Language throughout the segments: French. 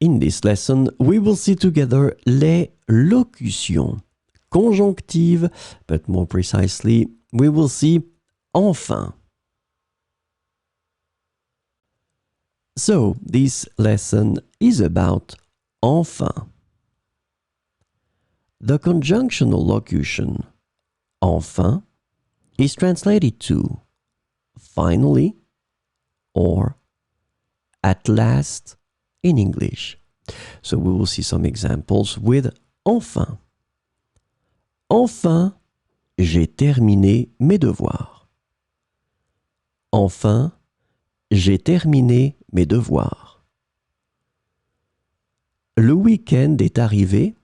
In this lesson, we will see together les locutions conjonctives, but more precisely, we will see enfin. So, this lesson is about enfin. The conjunctional locution enfin is translated to finally or at last in English. So we will see some examples with enfin. Enfin, j'ai terminé mes devoirs. Enfin, j'ai terminé mes devoirs. Le week-end est arrivé,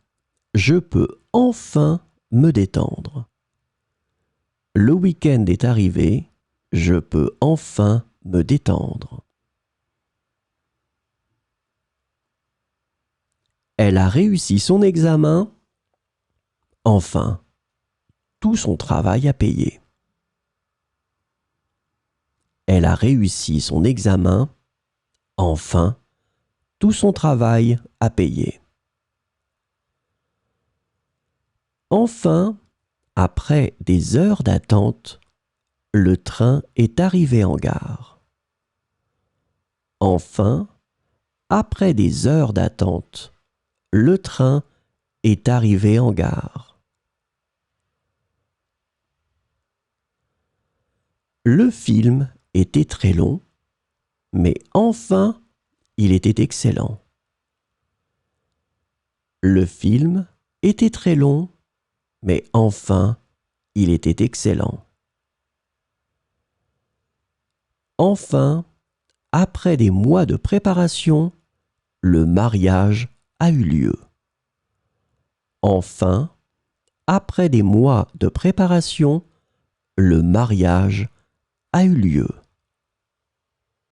je peux enfin me détendre. Le week-end est arrivé, je peux enfin me détendre. Elle a réussi son examen. Enfin, tout son travail a payé. Elle a réussi son examen. Enfin, tout son travail a payé. Enfin, après des heures d'attente, le train est arrivé en gare. Enfin, après des heures d'attente, le train est arrivé en gare. Le film était très long, mais enfin, il était excellent. Le film était très long, mais enfin, il était excellent. Enfin, après des mois de préparation, le mariage a eu lieu. Enfin, après des mois de préparation, le mariage a eu lieu.